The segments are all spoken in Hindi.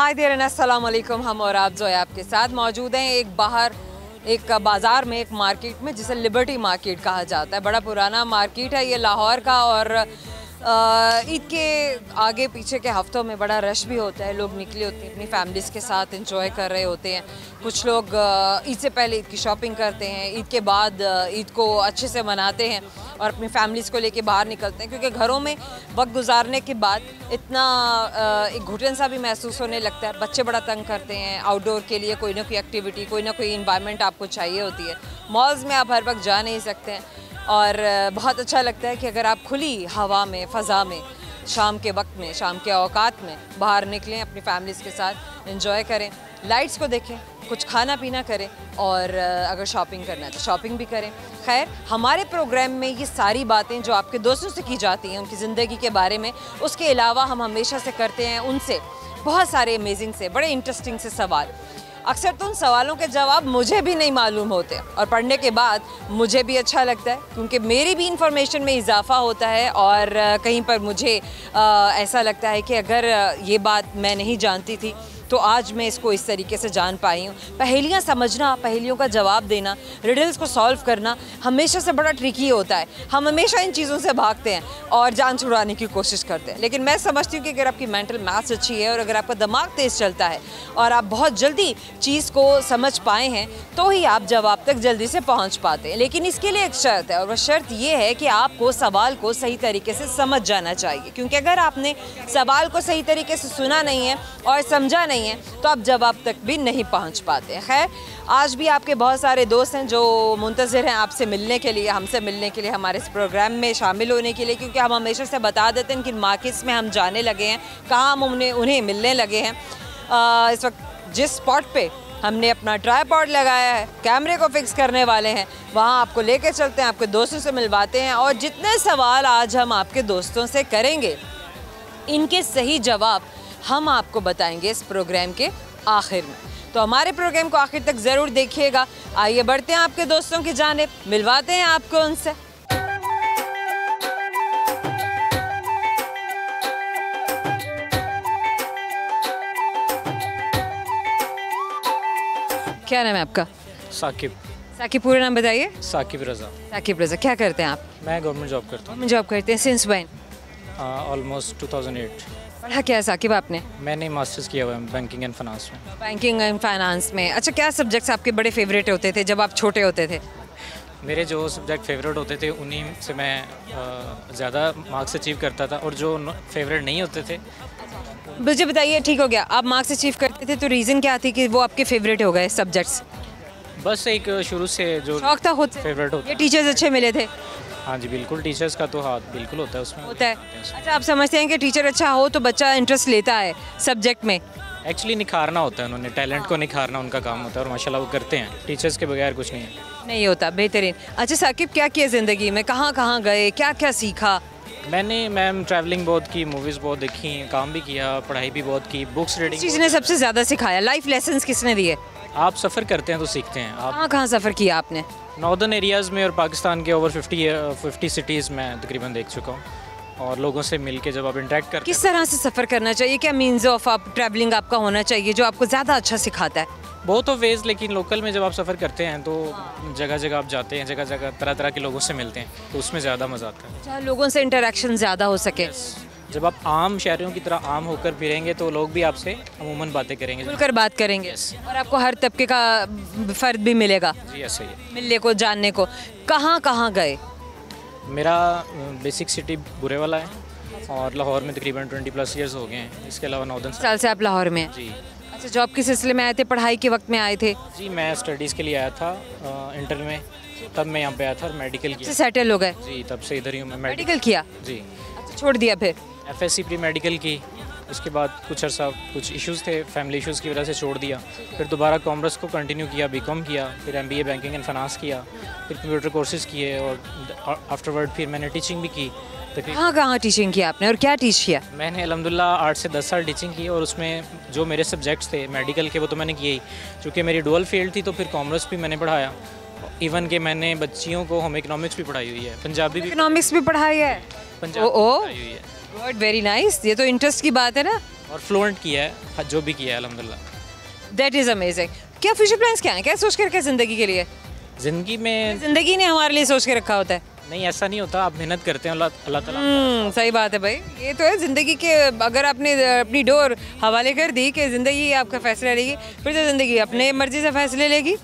हाय देयर एंड अस्सलाम वालेकुम। हम और आप जो है आपके साथ मौजूद हैं एक बाज़ार में, एक मार्केट में जिसे लिबर्टी मार्केट कहा जाता है। बड़ा पुराना मार्केट है ये लाहौर का, और ईद के आगे पीछे के हफ्तों में बड़ा रश भी होता है। लोग निकले होते हैं अपनी फैमिलीज़ के साथ, एंजॉय कर रहे होते हैं। कुछ लोग ईद से पहले ईद की शॉपिंग करते हैं, ईद के बाद ईद को अच्छे से मनाते हैं और अपनी फैमिलीज़ को लेके बाहर निकलते हैं, क्योंकि घरों में वक्त गुजारने के बाद इतना एक घुटन सा भी महसूस होने लगता है। बच्चे बड़ा तंग करते हैं। आउटडोर के लिए कोई ना कोई एक्टिविटी, कोई ना कोई इन्वायरमेंट आपको चाहिए होती है। मॉल्स में आप हर वक्त जा नहीं सकते हैं, और बहुत अच्छा लगता है कि अगर आप खुली हवा में, फ़ज़ा में, शाम के वक्त में, शाम के औकात में बाहर निकलें, अपनी फैमिलीज़ के साथ एंजॉय करें, लाइट्स को देखें, कुछ खाना पीना करें, और अगर शॉपिंग करना है तो शॉपिंग भी करें। खैर, हमारे प्रोग्राम में ये सारी बातें जो आपके दोस्तों से की जाती हैं उनकी ज़िंदगी के बारे में, उसके अलावा हम हमेशा से करते हैं उनसे बहुत सारे अमेजिंग से, बड़े इंटरेस्टिंग से सवाल। अक्सर तो उन सवालों के जवाब मुझे भी नहीं मालूम होते, और पढ़ने के बाद मुझे भी अच्छा लगता है, क्योंकि मेरी भी इंफॉर्मेशन में इजाफा होता है, और कहीं पर मुझे ऐसा लगता है कि अगर ये बात मैं नहीं जानती थी तो आज मैं इसको इस तरीके से जान पाई हूँ। पहेलियाँ समझना, पहेलियों का जवाब देना, रिडल्स को सॉल्व करना हमेशा से बड़ा ट्रिकी होता है। हम हमेशा इन चीज़ों से भागते हैं और जान छुड़ाने की कोशिश करते हैं, लेकिन मैं समझती हूँ कि अगर आपकी मेंटल मैथ्स अच्छी है और अगर आपका दिमाग तेज़ चलता है और आप बहुत जल्दी चीज़ को समझ पाए हैं, तो ही आप जवाब तक जल्दी से पहुँच पाते हैं। लेकिन इसके लिए एक शर्त है, और वह शर्त ये है कि आपको सवाल को सही तरीके से समझ जाना चाहिए, क्योंकि अगर आपने सवाल को सही तरीके से सुना नहीं है और समझा नहीं है तो आप जवाब तक भी नहीं पहुंच पाते। खैर, आज भी आपके बहुत सारे दोस्त हैं जो मुंतज़िर हैं आपसे मिलने के लिए, हमसे मिलने के लिए, हमारे इस प्रोग्राम में शामिल होने के लिए, क्योंकि हम हमेशा से बता देते हैं कि मार्केट्स में हम जाने लगे हैं, कहाँ हम उन्हें मिलने लगे हैं। इस वक्त जिस स्पॉट पे हमने अपना ट्राइपॉड लगाया है, कैमरे को फिक्स करने वाले हैं, वहाँ आपको लेके चलते हैं, आपके दोस्तों से मिलवाते हैं, और जितने सवाल आज हम आपके दोस्तों से करेंगे, इनके सही जवाब हम आपको बताएंगे इस प्रोग्राम के आखिर में। तो हमारे प्रोग्राम को आखिर तक ज़रूर देखिएगा। आइए बढ़ते हैं आपके दोस्तों की जानिब, मिलवाते हैं आपको उनसे। क्या नाम है आपका? साकिब। साकिब, पूरा नाम बताइए। साकिब रज़ा। साकिब रज़ा, क्या करते हैं आप? मैं गवर्नमेंट जॉब करता हूँ। जॉब करते हैं सिंस व्हेन? ऑलमोस्ट 2008। पढ़ा क्या है साकिब आपने? मैंने मास्टर्स किया हुआ है बैंकिंग एंड फाइनेंस में। बैंकिंग एंड फाइनेंस में। अच्छा, क्या सब्जेक्ट्स आपके बड़े फेवरेट होते थे जब आप छोटे होते थे? मेरे जो सब्जेक्ट फेवरेट होते थे उन्हीं से मैं ज़्यादा मार्क्स अचीव करता था, और जो फेवरेट नहीं होते थे। मुझे बताइए, ठीक हो गया, आप मार्क्स अचीव करते थे तो रीज़न क्या थी कि वो आपके फेवरेट हो गए सब्जेक्ट्स? बस एक शुरू से जो शौक था खुद से? फेवरेट होता ये टीचर्स अच्छे मिले थे? हाँ जी बिल्कुल, टीचर्स का तो हाथ बिल्कुल होता है उसमें। होता है। अच्छा, आप समझते हैं कि टीचर अच्छा हो तो बच्चा इंटरेस्ट लेता है सब्जेक्ट में? एक्चुअली निखारना होता है, उन्होंने टैलेंट को निखारना उनका काम होता है, और माशाल्लाह वो करते हैं। टीचर्स के बगैर कुछ नहीं है। नहीं होता। बेहतरीन। अच्छा साकिब, क्या किया ज़िंदगी में, कहाँ कहाँ गए, क्या क्या सीखा? मैंने मैम ट्रैवलिंग बहुत की, मूवीज़ बहुत देखी, काम भी किया, पढ़ाई भी बहुत की, बुक्स किस रीडिंग। चीज़ ने सबसे ज़्यादा सिखाया? लाइफ लेसन्स किसने दिए? आप सफ़र करते हैं तो सीखते हैं। आप कहाँ कहाँ सफ़र किया आपने? नॉर्दर्न एरियाज़ में और पाकिस्तान के ओवर 50 सिटीज़ में तकरीबन देख चुका हूँ, और लोगों से मिल के जब आप इंटरेक्ट करते किस तरह से सफ़र करना चाहिए? क्या मीन्स ऑफ आप ट्रैवलिंग आपका होना चाहिए जो आपको ज़्यादा अच्छा सिखाता है? बहुत ऑफ वेज़, लेकिन लोकल में जब आप सफ़र करते हैं तो जगह जगह आप जाते हैं, जगह जगह तरह तरह के लोगों से मिलते हैं, तो उसमें ज़्यादा मज़ा आता है। जहाँ लोगों से इंटरेक्शन ज़्यादा हो सके। जब आप आम शहरियों की तरह आम होकर फिरेंगे तो लोग भी आपसे अमूमन बातें करेंगे, खुलकर बात करेंगे, और आपको हर तबके का फ़र्द भी मिलेगा जी ऐसे ही। मिलने को, जानने को। कहाँ कहाँ गए? मेरा बेसिक सिटी बुरेवाला है, और लाहौर में तकरीबन 20+ ईयर्स हो गए हैं। इसके अलावा नॉर्दर्न साल से आप लाहौर में हैं? जी। अच्छा, जॉब के सिलसिले में आए थे, पढ़ाई के वक्त में आए थे? जी, मैं स्टडीज़ के लिए आया था इंटर में, तब मैं यहाँ पे आया था और मेडिकल किया। सेटल हो गए? जी, तब से इधर ही हूँ मैं। मेडिकल किया? जी। अच्छा, छोड़ दिया फिर? FSC प्री मेडिकल की, उसके बाद कुछ अर्सा कुछ इश्यूज़ थे, फैमिली इश्यूज़ की वजह से छोड़ दिया। फिर दोबारा कॉमर्स को कंटिन्यू किया, BCom किया, फिर MBA बैंकिंग एंड फाइनेंस किया, फिर कंप्यूटर कोर्सेज़ किए, और आफ्टरवर्ड फिर मैंने टीचिंग भी की। कहाँ कहाँ टीचिंग किया आपने और क्या टीच किया? मैंने अल्हम्दुलिल्लाह 8 से 10 साल टीचिंग की, और उसमें जो मेरे सब्जेक्ट्स थे मेडिकल के वो तो मैंने किए ही, चूँकि मेरी डुअल फील्ड थी, तो फिर कॉमर्स भी मैंने पढ़ाया। इवन कि मैंने बच्चियों को होम इकोनॉमिक्स भी पढ़ाई हुई है, पंजाबी भी, इकोनॉमिक्स भी पढ़ाई है? पंजाबी भी पढ़ाई हुई है। Good, very nice. ये तो इंटरेस्ट की बात है ना। और फ्लुएंट किया है, जो भी किया है अल्हम्दुलिल्लाह। That is amazing. क्या फ्यूचर प्लान्स क्या हैं, क्या सोच के रखे ज़िंदगी के लिए? ज़िंदगी में ज़िंदगी ने हमारे लिए सोच के रखा होता है। नहीं, ऐसा नहीं होता, आप मेहनत करते हैं, अल्लाह ताला। सही बात है भाई, ये तो है ज़िंदगी के। अगर आपने अपनी डोर हवाले कर दी कि ज़िंदगी आपका फैसला लेगी, फिर तो ज़िंदगी अपने मर्जी से फैसले लेगी।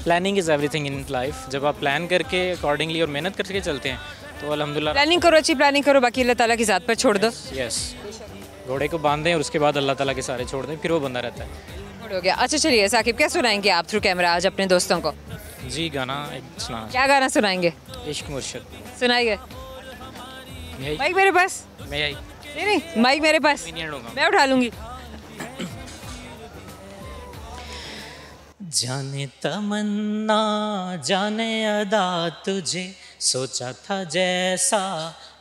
Planning is everything in life. जब आप प्लान करके अकॉर्डिंगली और मेहनत करके चलते हैं तो अल्हम्दुलिल्लाह। प्लानिंग करो, अच्छी प्लानिंग करो, बाकी अल्लाह ताला की ज़ात पर छोड़ दो। यस, घोड़े को बांध दें और उसके बाद अल्लाह ताला के सारे छोड़ दें, फिर वो बंदा रहता है। हो गया। अच्छा चलिए साकिब, क्या सुनाएंगे आप थ्रू कैमरा आज अपने दोस्तों को? जी, गाना एक सुना, क्या गाना सुनाएंगे? इश्क मुर्शिद। सुनाइए। यही माइक मेरे पास। मैं यही नहीं, माइक मेरे पास, नहीं लूँगा। मैं उठा लूंगी। जाने तमन्ना जाने अदा, तुझे सोचा था जैसा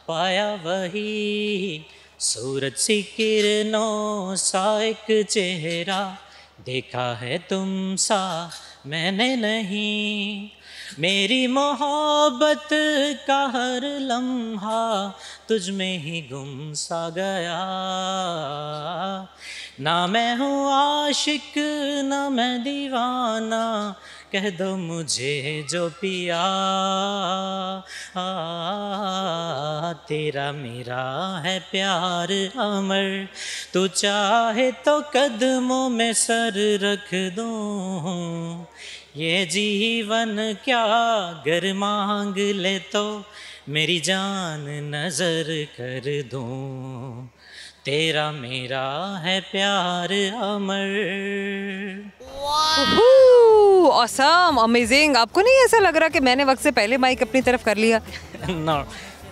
पाया वही, सूरज सी किरणों सा एक चेहरा, देखा है तुम सा मैंने नहीं, मेरी मोहब्बत का हर लम्हा तुझ में ही गुम सा गया, ना मैं हूँ आशिक ना मैं दीवाना, कह दो मुझे जो पिया, तेरा मेरा है प्यार अमर, तू चाहे तो कदमों में सर रख दूँ, ये जीवन क्या गर मांग ले तो मेरी जान नजर कर दूँ, तेरा मेरा है प्यार अमर। Awesome, amazing. आपको नहीं ऐसा लग रहा कि मैंने वक्त से पहले माइक अपनी तरफ कर लिया? नो,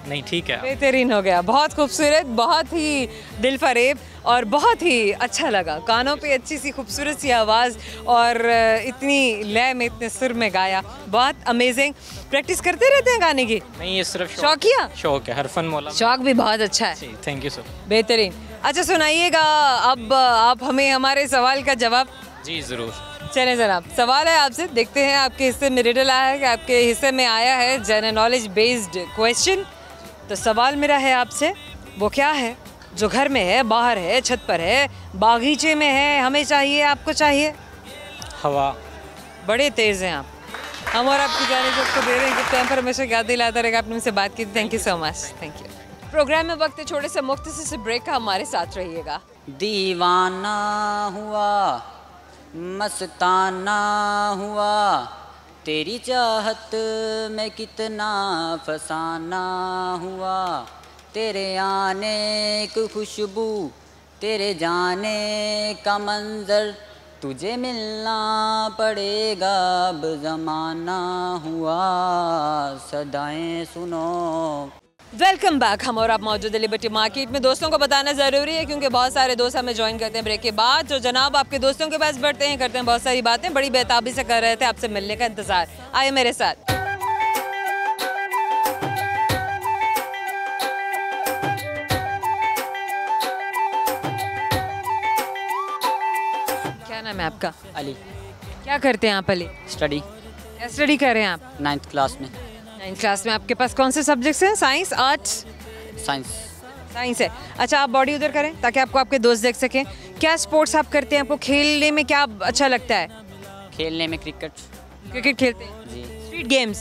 नहीं, ठीक है। बेहतरीन हो गया, बहुत खूबसूरत, बहुत ही दिल फरेब और बहुत ही अच्छा लगा। कानों पे अच्छी सी खूबसूरत सी आवाज़ और इतनी लय में, इतने सुर में गाया, बहुत अमेजिंग। प्रैक्टिस करते रहते हैं गाने की? नहीं, ये सिर्फ शौकिया शौक है, हरफन मौला। शौक भी बहुत अच्छा है। जी, थैंक यू सर। बेहतरीन। अच्छा सुनाइएगा अब आप हमें हमारे सवाल का जवाब। जी ज़रूर। चलें जनाब, सवाल है आपसे, देखते हैं आपके हिस्से में रिडल आया है कि आपके हिस्से में आया है जनरल नॉलेज बेस्ड क्वेश्चन। तो सवाल मेरा है आपसे, वो क्या है जो घर में है, बाहर है, छत पर है, बागीचे में है, हमें चाहिए, आपको चाहिए? हवा। बड़े तेज़ हैं आप। हम और आपकी जाने सबको दे रहे हैं कि टाइम पर हमेशा याद दिलाता रहेगा। आपने मुझसे बात की थी, thank you so much, thank you. Program में वक्त है छोटे से मुख्तसर से ब्रेक का, हमारे साथ रहिएगा। दीवाना हुआ मस्ताना हुआ, तेरी चाहत में कितना फसाना हुआ, तेरे आने की खुशबू, तेरे जाने का मंजर, तुझे मिलना पड़ेगा अब ज़माना हुआ, सदाएं सुनो। Welcome back. हम और आप मौजूद है लिबर्टी मार्केट में। दोस्तों को बताना ज़रूरी है क्योंकि बहुत सारे दोस्त हमें ज्वाइन करते हैं ब्रेक के बाद। तो जनाब आपके दोस्तों के पास बढ़ते हैं, करते हैं बहुत सारी बातें, बड़ी बेताबी से कर रहे थे आपसे मिलने का इंतज़ार। आइए मेरे साथ। क्या नाम है आपका? अली। क्या करते हैं आप अली? स्टडी। क्या स्टडी कर रहे हैं आप? 9th क्लास में। 9th क्लास में। आपके पास कौन से सब्जेक्ट्स हैं? Science, arts? साइंस। साइंस है। अच्छा, आप बॉडी उधर करें ताकि आपको आपके दोस्त देख सकें। क्या स्पोर्ट्स आप करते हैं? आपको खेलने में क्या अच्छा लगता है? खेलने में क्रिकेट। क्रिकेट खेलते हैं? जी। Street games?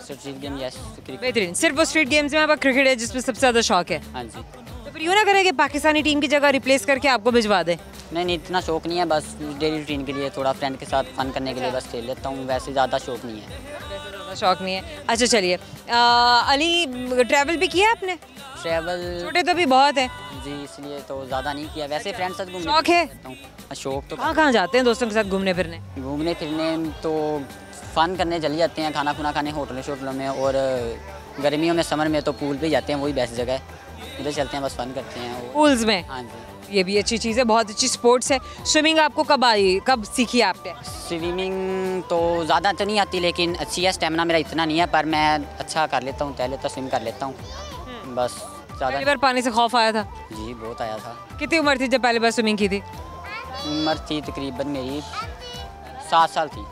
Street game, yes, cricket. बेहतरीन। सिर्फ वो स्ट्रीट गेम्स में आपका क्रिकेट है जिसमें सबसे ज़्यादा शौक है? हाँ जी। तो फिर यूँ ना करें कि पाकिस्तानी टीम की जगह रिप्लेस करके आपको भिजवा दें? नहीं, इतना शौक नहीं है, बस डेली रूटीन के लिए, थोड़ा फ्रेंड के साथ फन करने के लिए बस खेल लेता हूँ, वैसे ज़्यादा शौक नहीं है। शौक नहीं है। अच्छा चलिए, अली ट्रैवल भी किया आपने? ट्रैवल छोटे तो भी बहुत है जी, इसलिए तो ज़्यादा नहीं किया, वैसे फ्रेंड साथ घूमने शौक है? जाता हूँ। शौक तो कहाँ कहाँ जाते हैं दोस्तों के साथ घूमने फिरने? घूमने फिरने तो फ़न करने चले जाते हैं, खाना खुना खाने होटलों में, और गर्मियों में समर में तो पूल पे जाते हैं, वही बेस्ट जगह है, उधर चलते हैं, बस फन करते हैं। पूल्स में? हाँ जी। ये भी अच्छी चीज़ है, बहुत अच्छी स्पोर्ट्स है। स्विमिंग आपको कब आई, कब सीखी आपने? स्विमिंग तो ज़्यादा तो नहीं आती, लेकिन अच्छी है, स्टेमिना मेरा इतना नहीं है, पर मैं अच्छा कर लेता हूँ, तैर लेता हूँ, स्विम कर लेता हूँ, बस पहली ज़्यादा। बार पानी से खौफ आया था? जी, बहुत आया था। कितनी उम्र थी जब पहली बार स्विमिंग की थी? उम्र थी तकरीबन मेरी 7 साल थी।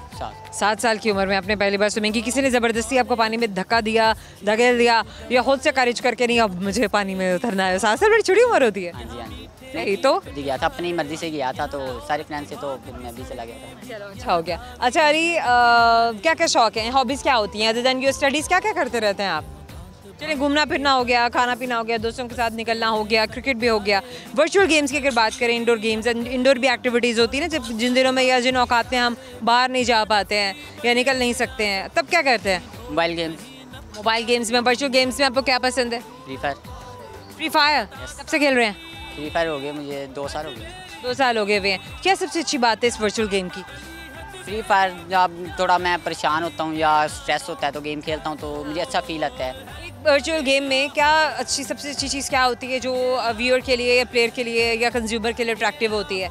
7 साल की उम्र में आपने पहली बार स्विमिंग की। किसी ने ज़बरदस्ती आपको पानी में धक्का दिया, धकेल दिया, या खुद से कारिज करके नहीं अब मुझे पानी में उतरना है? 7 साल बड़ी छोटी उम्र होती है। हाँ जी, हाँ जी। सही तो खुद ही गया था, अपनी मर्जी से गया था, तो सारे प्लान से, तो फिर मैं भी चला गया था। चलो अच्छा हो गया। अच्छा अली, क्या क्या शौक हैं, हॉबीज़ क्या होती हैं अदर देन योर स्टडीज़? क्या क्या करते रहते हैं आप? चलिए, घूमना फिरना हो गया, खाना पीना हो गया, दोस्तों के साथ निकलना हो गया, क्रिकेट भी हो गया। वर्चुअल गेम्स की अगर बात करें, इंडोर गेम्स, इंडोर भी एक्टिविटीज़ होती है ना, जब जिन दिनों में या जिन औकात में हम बाहर नहीं जा पाते हैं या निकल नहीं सकते हैं, तब क्या करते हैं? मोबाइल गेम्स, मोबाइल गेम्स में, वर्चुअल गेम्स में आपको क्या पसंद है? Free fire. फ्री फायर कब से खेल रहे हैं? फ्री फायर हो गए मुझे 2 साल हो गए। 2 साल हो गए हुए हैं। क्या सबसे अच्छी बात है इस वर्चुअल गेम की? फ्री फायर जब थोड़ा मैं परेशान होता हूँ या स्ट्रेस होता है तो गेम खेलता हूँ, तो मुझे अच्छा फील आता है। वर्चुअल गेम में क्या सबसे अच्छी चीज़ क्या होती है जो व्यूअर के लिए या प्लेयर के लिए या कंज्यूमर के लिए अट्रैक्टिव होती है?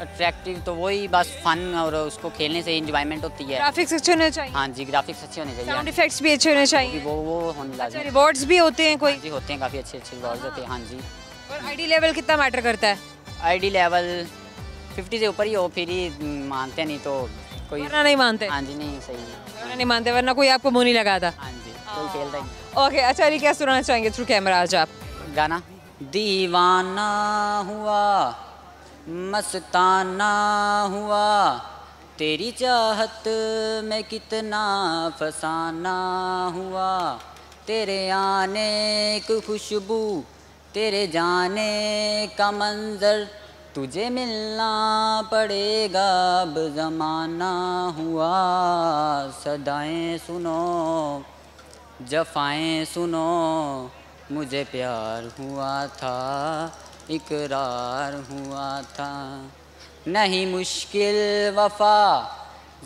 अट्रैक्टिव तो वही बस फन, और उसको खेलने से इंजॉयमेंट होती है। ग्राफिक्स अच्छे होने चाहिए, हाँ जी, ग्राफिक्स अच्छे होने साउंड चाहिए। इफेक्ट्स भी अच्छे होने चाहिए, वो होने लाजिम। रिवॉर्ड्स भी होते हैं कोई? हाँ जी, होते हैं, काफ़ी अच्छे अच्छे रिवॉर्ड्स होते हैं। हाँ जी। और आईडी लेवल कितना मैटर करता है? आईडी लेवल 50 से ऊपर ही हो, फिर ही मानते नहीं तो कोई। वरना नहीं मानते? हाँ जी, नहीं सही है। वरना नहीं मानते, वरना कोई आपको मुंह नहीं लगाता। हाँ जी, कोई खेलता ही नहीं। ओके, अच्छा अली, क्या सुनाना चाहेंगे थ्रू कैमरा आज आप? गाना दीवाना हुआ, मस्ताना हुआ, तेरी चाहत में कितना फसाना हुआ, तेरे आने की खुशबू, तेरे जाने का मंजर, तुझे मिलना पड़ेगा अब ज़माना हुआ, सदाएं सुनो, जफ़ाएं सुनो, मुझे प्यार हुआ था, इकरार हुआ था, नहीं मुश्किल वफ़ा,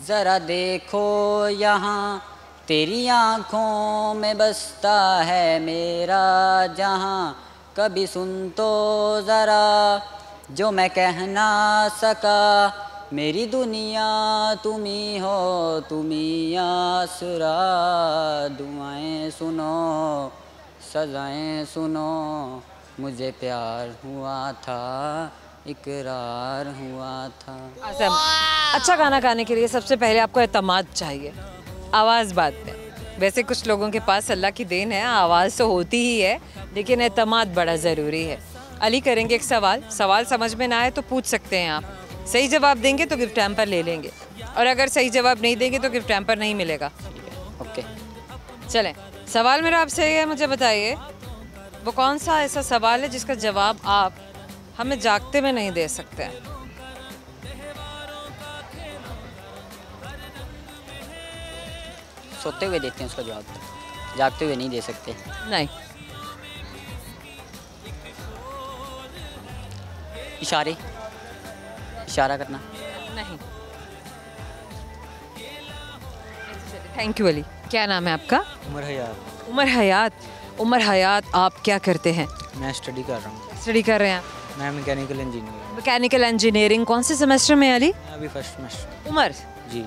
ज़रा देखो यहाँ, तेरी आँखों में बसता है मेरा जहाँ, कभी सुन तो ज़रा जो मैं कह ना सका, मेरी दुनिया तुम्ही हो, तुम्ही आसरा, दुआएं सुनो, सजाएं सुनो, मुझे प्यार हुआ था, इकरार हुआ था। अच्छा गाना गाने के लिए सबसे पहले आपको एतमाद चाहिए, आवाज़ बात में। वैसे कुछ लोगों के पास अल्लाह की देन है, आवाज़ तो होती ही है, लेकिन एतमाद बड़ा ज़रूरी है। अली करेंगे एक सवाल समझ में ना आए तो पूछ सकते हैं आप, सही जवाब देंगे तो गिफ्ट हैम्पर ले लेंगे, और अगर सही जवाब नहीं देंगे तो गिफ्ट हैम्पर नहीं मिलेगा। ओके, चलें, सवाल मेरा आपसे ये है, मुझे बताइए वो कौन सा ऐसा सवाल है जिसका जवाब आप हमें जागते में नहीं दे सकते हैं? सोते हुए देते हैं उसका जवाब, जागते हुए नहीं दे सकते। नहीं। इशारा करना। नहीं। Thank you Ali. क्या नाम है आपका? उमर हयात। उमर हयात, आप क्या करते हैं? मैं स्टडी कर रहा हूँ। स्टडी कर रहे हैं आप? मैं मैकेनिकल इंजीनियर। मैकेनिकल इंजीनियरिंग कौन से सेमेस्टर में है अली? अभी फर्स्ट सेमेस्टर। उमर जी।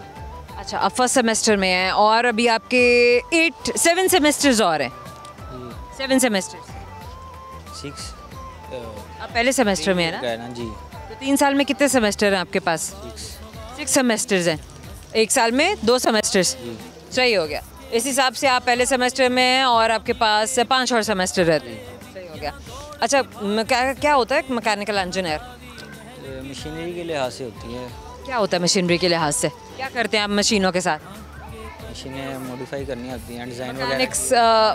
अच्छा, आप फर्स्ट सेमेस्टर में हैं और अभी आपके 7 सेमेस्टर्स और हैं। 7 सेमेस्टर्स। 6 आप पहले सेमेस्टर में है ना? ना जी। तो 3 साल में कितने सेमेस्टर हैं आपके पास? 6 सेमेस्टर्स हैं। 1 साल में 2 सेमेस्टर्स। सही हो गया। इस हिसाब से आप पहले सेमेस्टर में हैं और आपके पास 5 और सेमेस्टर रहते हैं। सही हो गया। अच्छा, क्या होता है मैकेनिकल इंजीनियर? मशीनरी के लिहाज से होती है। क्या होता है मशीनरी के लिहाज से? क्या करते हैं आप मशीनों के साथ? मशीनें मॉडिफाई करनी होती हैं, डिज़ाइन वगैरह। मैकेनिक्स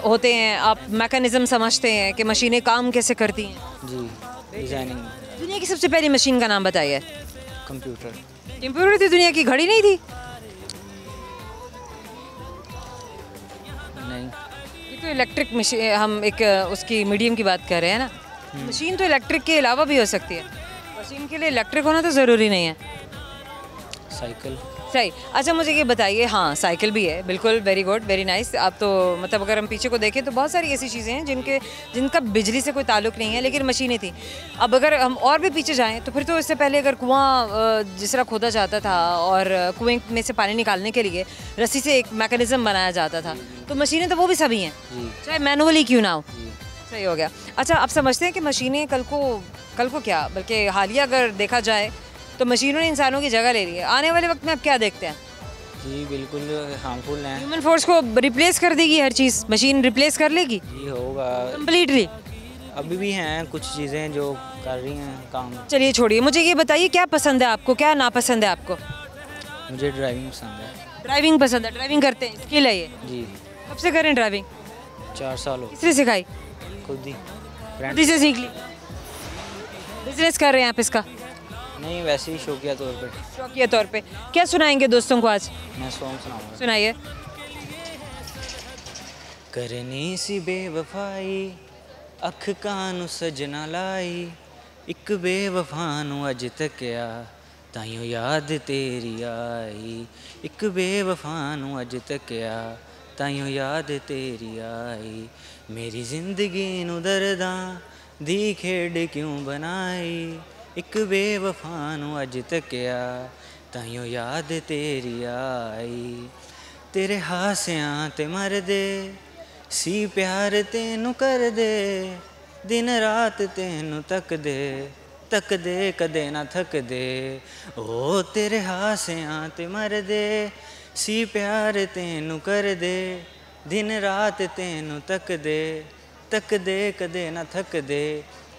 होते हैं, आप मैकेनिज्म समझते हैं कि मशीनें काम कैसे करती हैं? जी, डिज़ाइनिंग। दुनिया की सबसे पहली मशीन का नाम बताइए। कंप्यूटर। कंप्यूटर थी? दुनिया की घड़ी नहीं थी? नहीं। ये तो इलेक्ट्रिक मशीन, हम एक उसकी मीडियम की बात कर रहे हैं ना। मशीन तो इलेक्ट्रिक के अलावा भी हो सकती है, मशीन के लिए इलेक्ट्रिक होना तो ज़रूरी नहीं है। साइकिल। सही। अच्छा मुझे ये बताइए, हाँ साइकिल भी है, बिल्कुल, वेरी गुड, वेरी नाइस। आप तो मतलब अगर हम पीछे को देखें तो बहुत सारी ऐसी चीज़ें हैं जिनका बिजली से कोई ताल्लुक नहीं है, लेकिन मशीनें थी। अब अगर हम और भी पीछे जाएं तो फिर तो इससे पहले अगर कुआं जिस तरह खोदा जाता था और कुएं में से पानी निकालने के लिए रस्सी से एक मैकेनिज्म बनाया जाता था, तो मशीनें तो वो भी सभी हैं, चाहे मैनुअली क्यों ना हो। सही हो गया। अच्छा, आप समझते हैं कि मशीनें कल को क्या, बल्कि हालिया अगर देखा जाए तो मशीनों ने इंसानों की जगह ले ली है। आने वाले वक्त में आप क्या देखते हैं? जी बिल्कुल हार्मफुल हैं। ह्यूमन फोर्स को रिप्लेस कर देगी हर चीज़, मशीन रिप्लेस कर लेगी जी होगा। कम्प्लीटली? अभी भी हैं कुछ चीज़ें जो कर रही हैं काम। चलिए छोड़िए, मुझे ये बताइए क्या पसंद है आपको, क्या नापसंद है आपको? मुझे ड्राइविंग पसंद है। ड्राइविंग पसंद है, ड्राइविंग करते हैं, स्किल है ये? जी। कब से करें ड्राइविंग? 4 साल हो किसने सिखाई? खुद ही। खुद ही से सीख ली? बिजनेस कर रहे हैं आप इसका? नहीं, वैसे ही शौकिया तौर पे। शौकिया तौर पे। क्या सुनाएंगे दोस्तों को आज? मैं सॉन्ग सुनाऊंगा। सुनाइए। करनी सी बेवफाई अख कानू सजना लाई, एक बेवफा नू अज तकिया ताइयों याद तेरी आई, एक बेवफा नू अज तकिया ताइयों याद तेरी आई, मेरी जिंदगी नू दर्दां दी खेड क्यों बनाई, एक बेवफा नू अज तकिया ताइयों याद तेरी आई, तेरे हासियां ते मरदे सी प्यार तेनू कर दे, दिन रात तेनू तक दे कदे ना थक दे, ओ तेरे हासियां ते मर दे सी प्यार तेनू कर दे, दिन रात तेनू तक दे कदे ना थक दे,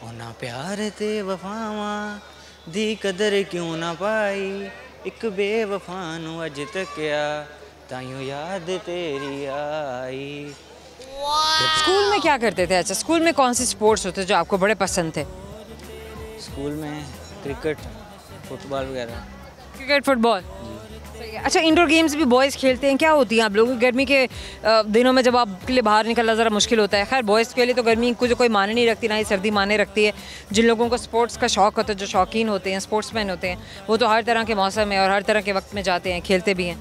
ओना प्यार ते वफावां दी कदर क्यों ना पाई, एक बेवफा नू अज तकिया ताइयों याद तेरी आई। स्कूल में क्या करते थे? अच्छा, स्कूल में कौन से स्पोर्ट्स होते जो आपको बड़े पसंद थे? स्कूल में क्रिकेट, फुटबॉल वगैरह। Cricket, football. सही है। अच्छा, इंडोर गेम्स भी बॉयज़ खेलते हैं, क्या होती हैं आप लोगों की? गर्मी के दिनों में जब आपके लिए बाहर निकलना ज़रा मुश्किल होता है। खैर, बॉयज़ के लिए तो गर्मी को जो कोई माने नहीं रखती, ना ही सर्दी माने रखती है। जिन लोगों को स्पोर्ट्स का शौक़ होता है, जो शौकीन होते हैं, स्पोर्ट्समैन होते हैं, वो तो हर तरह के मौसम में और हर तरह के वक्त में जाते हैं, खेलते भी हैं।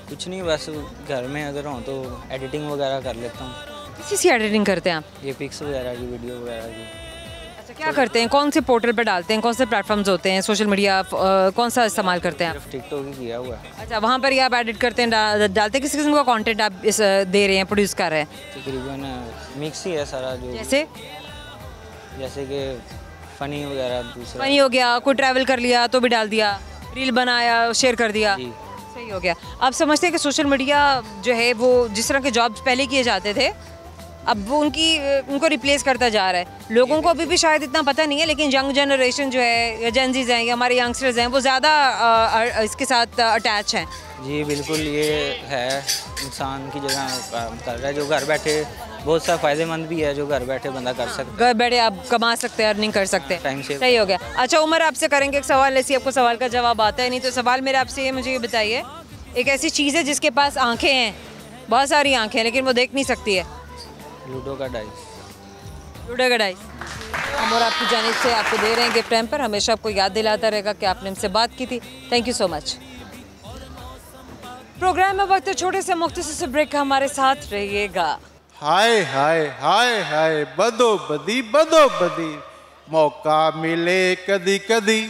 कुछ नहीं, बस घर में अगर हों तो एडिटिंग वगैरह कर लेता हूँ। किस चीज़ की एडिटिंग करते हैं आप? ये पिक्स वगैरह की, वीडियो वगैरह की। अच्छा, क्या करते हैं? कौन से पोर्टल पे डालते हैं? कौन से प्लेटफॉर्म्स होते हैं? सोशल मीडिया कौन सा इस्तेमाल करते हैं आप? सिर्फ टिकटॉक ही किया हुआ है। अच्छा, वहाँ पर ही आप एडिट करते हैं, डालते हैं? किस किस्म का कंटेंट आप इस दे रहे हैं, प्रोड्यूस कर रहे हैं? तकरीबन मिक्स ही है सारा, जो जैसे कि फ़नी वगैरह, दूसरा फनी हो गया, कोई ट्रैवल कर लिया तो भी डाल दिया, रील बनाया, शेयर कर दिया। जी। सही हो गया। आप समझते हैं कि सोशल मीडिया जो है वो जिस तरह के जॉब्स पहले किए जाते थे, अब वो उनको रिप्लेस करता जा रहा है। लोगों को अभी भी शायद इतना पता नहीं है, लेकिन यंग जनरेशन जो है, या जेनजीज हैं, या हमारे यंगस्टर्स हैं, वो ज़्यादा इसके साथ अटैच हैं। जी बिल्कुल, ये है इंसान की जगह काम कर रहा है, जो घर बैठे बहुत सा फ़ायदेमंद भी है, जो घर बैठे बंदा कर सकता है। घर बैठे आप कमा सकते हैं, अर्निंग कर सकते हैं। टाइम से। सही हो गया। अच्छा उमर, आपसे करेंगे एक सवाल, ऐसी आपको सवाल का जवाब आता है नहीं, तो सवाल मेरा आपसे ये, मुझे ये बताइए, एक ऐसी चीज़ है जिसके पास आंखें हैं, बहुत सारी आंखें हैं, लेकिन वो देख नहीं सकती है? लूडो का डाइस। लूडो का डाइस। हम और आपकी जानिब से आपको दे रहे हैं गिफ्ट टाइम पर, हमेशा आपको याद दिलाता रहेगा कि आपने हमसे बात की थी। Thank you so much. Program में वक्त छोटे से मुख्तसर से ब्रेक का, हमारे साथ रहिएगा। हाय हाय हाय हाय बदो बदी मौका मिले कदी कदी,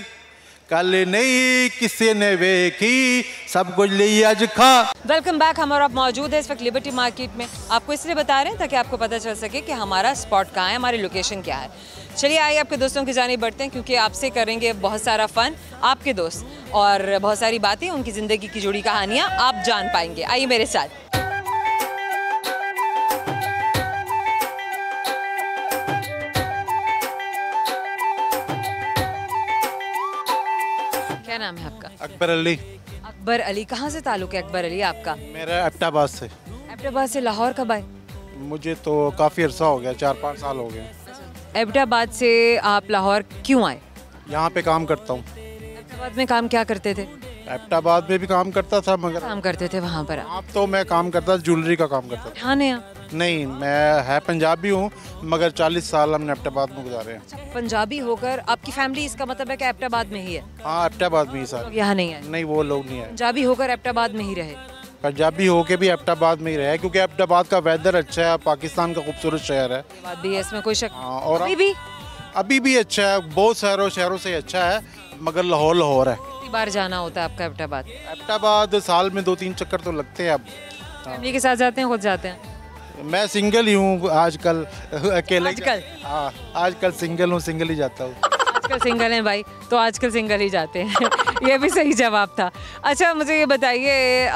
कल नहीं किसी ने वेखी सब कुछ ली आज खा। Welcome back. हम और आप मौजूद है इस वक्त लिबर्टी मार्केट में। आपको इसलिए बता रहे हैं ताकि आपको पता चल सके कि हमारा स्पॉट कहाँ है, हमारी लोकेशन क्या है। चलिए आइए आपके दोस्तों की जानिब बढ़ते हैं, क्योंकि आपसे करेंगे बहुत सारा फन, आपके दोस्त, और बहुत सारी बातें, उनकी ज़िंदगी की जुड़ी कहानियाँ आप जान पाएंगे। आइए मेरे साथ। क्या नाम है आपका? अकबर अली। अकबर अली। कहाँ से ताल्लुक़ है अकबर अली आपका? मेरा एबटाबाद से। एबटाबाद से लाहौर कब आए? मुझे तो काफ़ी अरसा हो गया, 4-5 साल हो गए। एबटाबाद से आप लाहौर क्यों आए? यहाँ पे काम करता हूँ। एबटाबाद में काम क्या करते थे? एबटाबाद में भी काम करता था, मगर काम करते थे वहाँ पर? अब तो मैं काम करता, ज्वेलरी का काम करता था। हाँ नहीं आप? नहीं, मैं पंजाबी हूँ, मगर 40 साल हमने एबटाबाद में गुजारे हैं। पंजाबी होकर आपकी फैमिली, इसका मतलब है कि एबटाबाद में ही है? हाँ, एबटाबाद में ही सारे। यहाँ नहीं है? नहीं, वो लोग नहीं है। पंजाबी होकर एबटाबाद में ही रहे? पंजाबी होके भी एबटाबाद में ही रहे, क्योंकि एबटाबाद का वेदर अच्छा है, पाकिस्तान का खूबसूरत शहर है। बात भी है, इसमें कोई शक? हाँ, और अभी भी अच्छा है, बहुत शहरों से अच्छा है, मगर लाहौर है। कितनी बार जाना होता है आपका एबटाबाद? एबटाबाद साल में 2-3 चक्कर तो लगते हैं अब। फैमिली के साथ जाते हैं, खुद जाते हैं? मैं सिंगल ही हूँ आजकल, अकेले। आजकल? हाँ, आजकल सिंगल हूँ, सिंगल ही जाता हूँ। आजकल सिंगल हैं भाई, तो आजकल सिंगल ही जाते हैं। ये भी सही जवाब था। अच्छा मुझे ये बताइए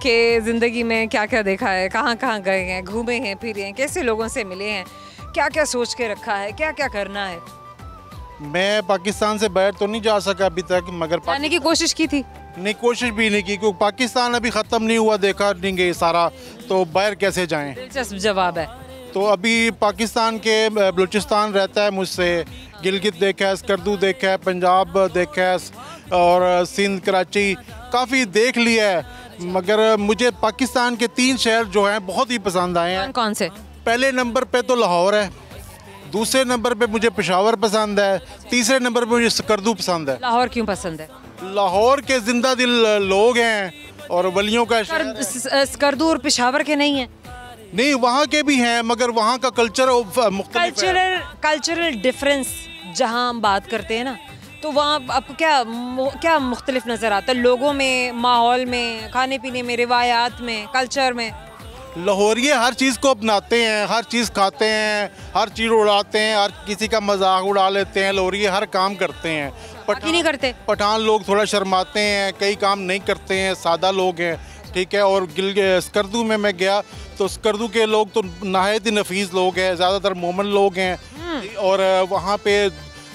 कि ज़िंदगी में क्या क्या देखा है, कहाँ कहाँ गए हैं, घूमे हैं, फिरे हैं, कैसे लोगों से मिले हैं, क्या क्या सोच के रखा है, क्या क्या करना है? मैं पाकिस्तान से बाहर तो नहीं जा सका अभी तक, मगर जाने की कोशिश की थी? नहीं, कोशिश भी नहीं की, क्योंकि पाकिस्तान अभी ख़त्म नहीं हुआ, देखा नहीं गए सारा, तो बाहर कैसे जाएं। दिलचस्प जवाब है। तो अभी पाकिस्तान के बलूचिस्तान रहता है मुझसे, गिलगित देखा है, स्कर्दू देखा है, पंजाब देखा है, और सिंध, कराची काफ़ी देख लिया है, मगर मुझे पाकिस्तान के 3 शहर जो हैं बहुत ही पसंद आए हैं। कौन से? पहले नंबर पे तो लाहौर है, दूसरे नंबर पे मुझे पेशावर पसंद है, तीसरे नंबर पे मुझे स्कर्दू पसंद है। लाहौर क्यों पसंद है? लाहौर के जिंदा दिल लोग हैं और वलियों का स्कर्दू और पेशावर के नहीं है? नहीं, वहाँ के भी हैं, मगर वहाँ का कल्चर मुख्तलिफ है। कल्चरल डिफरेंस जहाँ हम बात करते हैं ना, तो वहाँ आपको क्या मुख्तलिफ नज़र आता है? लोगों में, माहौल में, खाने पीने में, रिवायात में, कल्चर में? लाहौरिये हर चीज़ को अपनाते हैं, हर चीज़ खाते हैं, हर चीज़ उड़ाते हैं, हर किसी का मजाक उड़ा लेते हैं। लाहौरिये हर काम करते हैं। नहीं करते? पठान लोग थोड़ा शर्माते हैं, कई काम नहीं करते हैं, सादा लोग हैं, ठीक है। और स्कर्दू में मैं गया तो स्कर्दू के लोग तो नहायत ही नफीस लोग हैं, ज़्यादातर मोमन लोग हैं, और वहाँ पे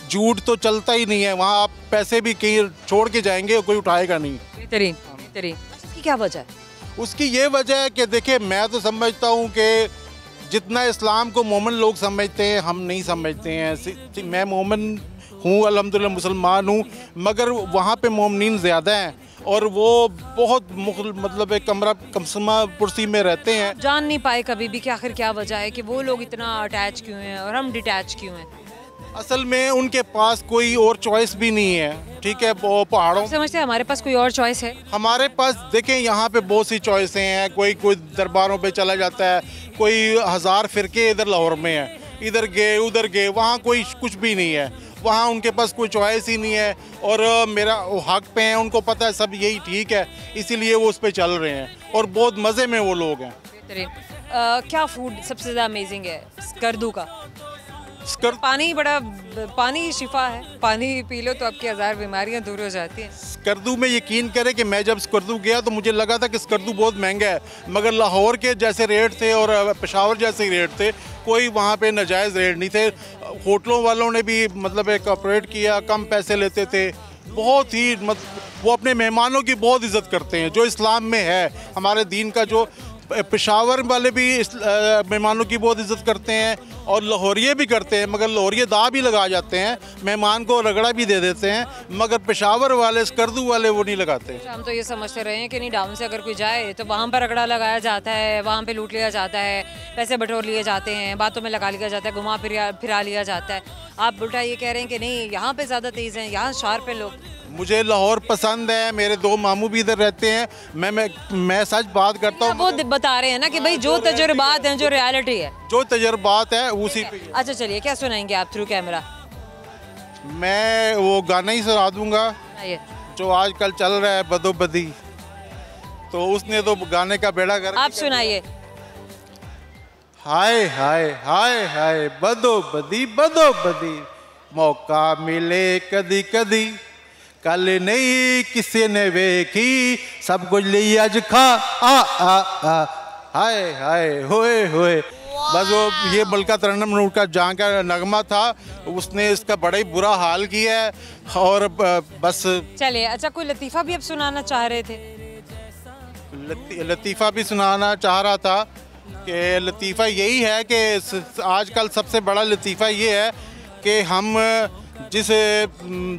झूठ तो चलता ही नहीं है। वहाँ आप पैसे भी कहीं छोड़ के जाएंगे, कोई उठाएगा नहीं। बेहतरीन, बेहतरीन। इसकी क्या वजह है? उसकी ये वजह है कि देखिए, मैं तो समझता हूँ कि जितना इस्लाम को मोमन लोग समझते हैं, हम नहीं समझते हैं। मैं मोमन हूँ, अल्हम्दुलिल्लाह मुसलमान हूँ, मगर वहाँ पे मोमनीन ज़्यादा हैं और वो बहुत मतलब एक कमसमा पुरसी में रहते हैं। जान नहीं पाए कभी भी कि आखिर क्या वजह है कि वो लोग इतना अटैच क्यों हैं और हम डिटैच क्यों हैं? असल में उनके पास कोई और चॉइस भी नहीं है, ठीक है। वो पहाड़ों समझते हैं हमारे पास कोई और चॉइस है? हमारे पास देखें, यहाँ पे बहुत सी चॉइसें हैं। कोई दरबारों पे चला जाता है, कोई 1000 फ़िरके इधर लाहौर में है, इधर गए उधर गए, वहाँ कोई कुछ भी नहीं है। वहाँ उनके पास कोई चॉइस ही नहीं है, और मेरा हक पे हैं, उनको पता है सब यही ठीक है, इसीलिए वो उस पर चल रहे हैं और बहुत मज़े में वो लोग हैं। क्या फूड सबसे ज़्यादा अमेजिंग है स्कर्दू का? पानी शिफा है, पानी पी लो तो आपकी 1000 बीमारियां दूर हो जाती हैं। स्कर्दू में यकीन करें कि मैं जब स्कर्दू गया तो मुझे लगा था कि स्कर्दू बहुत महंगा है, मगर लाहौर के जैसे रेट थे और पेशावर जैसे रेट थे, कोई वहाँ पे नाजायज़ रेट नहीं थे। होटलों वालों ने भी मतलब एक ऑपरेट किया, कम पैसे लेते थे, बहुत ही वो अपने मेहमानों की बहुत इज़्ज़त करते हैं, जो इस्लाम में है, हमारे दीन का। जो पेशावर वाले भी मेहमानों की बहुत इज़्ज़त करते हैं और लाहौरिये भी करते हैं, मगर लाहौरिये दाव भी लगा जाते हैं, मेहमान को रगड़ा भी दे देते हैं, मगर पेशावर वाले, स्कर्दू वाले वो नहीं लगाते। हम तो ये समझते रहे हैं कि नहीं, डाउन से अगर कोई जाए तो वहाँ पर रगड़ा लगाया जाता है, वहाँ पे लूट लिया जाता है, पैसे बटोर लिए जाते हैं, बातों में लगा लिया जाता है, घुमा फिरा लिया जाता है। आप उल्टा ये कह रहे हैं कि नहीं, यहाँ पे ज़्यादा तेज़ हैं, यहाँ शार्प हैं लोग। मुझे लाहौर पसंद है, मेरे 2 मामू भी इधर रहते हैं। मैं सच बात करता हूँ। वो बता रहे हैं ना कि भाई जो तजुर्बात हैं, जो रियलिटी है, जो तजुर्बात है उसी पे। अच्छा चलिए, क्या सुनाएंगे आप थ्रू कैमरा? मैं वो गाना ही सुना दूंगा जो आजकल चल रहा है, बदो बदी, तो उसने तो गाने का बेड़ा कर। आप सुनाइए। हाय हाय हाय हाय बदो बदी, मौका मिले कदी कदी, कल नहीं किसी ने वेखी, सब कुछ ली अज खा आ हाय हाय होए होए। बस वो ये मलका तरन्नुम नूर का जहाँ का नगमा था, उसने इसका बड़ा ही बुरा हाल किया है। और बस चलिए, अच्छा कोई लतीफ़ा भी अब सुनाना चाह रहे थे? लतीफ़ा भी सुनाना चाह रहा था कि लतीफ़ा यही है कि आजकल सबसे बड़ा लतीफ़ा ये है कि हम जिस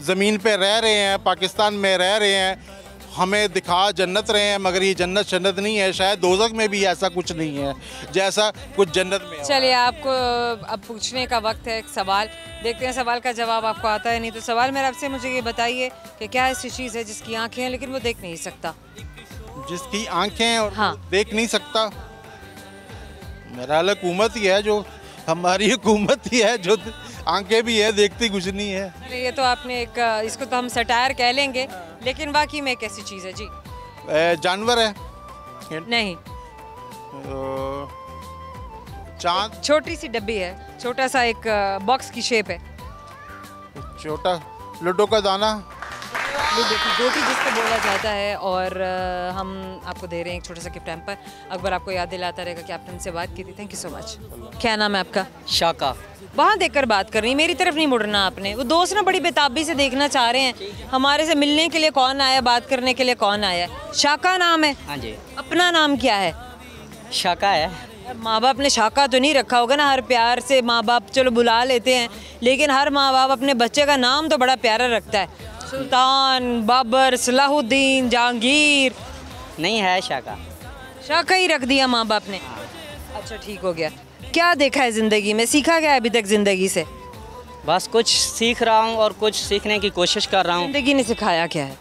ज़मीन पे रह रहे हैं, पाकिस्तान में रह रहे हैं, हमें दिखा जन्नत रहे हैं, मगर ये जन्नत नहीं है। शायद दोज़ख में भी ऐसा कुछ नहीं है जैसा कुछ जन्नत में है। चलिए, आपको अब पूछने का वक्त है एक सवाल। देखते हैं सवाल का जवाब आपको आता है नहीं तो। सवाल मेरा आपसे, मुझे ये बताइए कि क्या ऐसी चीज़ है जिसकी आँखें हैं लेकिन वो देख नहीं सकता? जिसकी आँखें हैं और हाँ, देख नहीं सकता? मेरा हाल हुकूमत ही है, जो हमारी हुकूमत ही है, जो आंखें भी है, देखती कुछ नहीं है। ये तो आपने एक, इसको तो हम सटायर कह लेंगे, लेकिन बाकी में कैसी चीज़ है जी? जानवर है? नहीं। चांद? छोटी सी डब्बी है, छोटा सा एक बॉक्स की शेप है। छोटा लड्डू का दाना? गोटी जिसको बोला जाता है। और हम आपको दे रहे हैं एक छोटा सा गिफ्ट हैम्पर। अकबर आपको याद दिलाता रहेगा कि आपने उनसे बात की थी। Thank you so much. क्या नाम है आपका? शाका। वहाँ देखकर बात कर रही, मेरी तरफ नहीं मुड़ना आपने। वो दोस्त ना बड़ी बेताबी से देखना चाह रहे हैं हमारे से मिलने के लिए कौन आया, बात करने के लिए कौन आया है। शाका नाम है? हाँ जी। अपना नाम क्या है? शाका है। माँ बाप ने शाका तो नहीं रखा होगा ना? हर प्यार से माँ बाप चलो बुला लेते हैं, लेकिन हर माँ बाप अपने बच्चे का नाम तो बड़ा प्यारा रखता है। सुल्तान, बाबर, सलाहुद्दीन, जहांगीर। नहीं है शाका। शाका ही रख दिया माँ बाप ने। अच्छा ठीक हो गया। क्या देखा है ज़िंदगी में, सीखा क्या है अभी तक ज़िंदगी से? बस कुछ सीख रहा हूँ और कुछ सीखने की कोशिश कर रहा हूँ। ज़िंदगी ने सिखाया क्या है?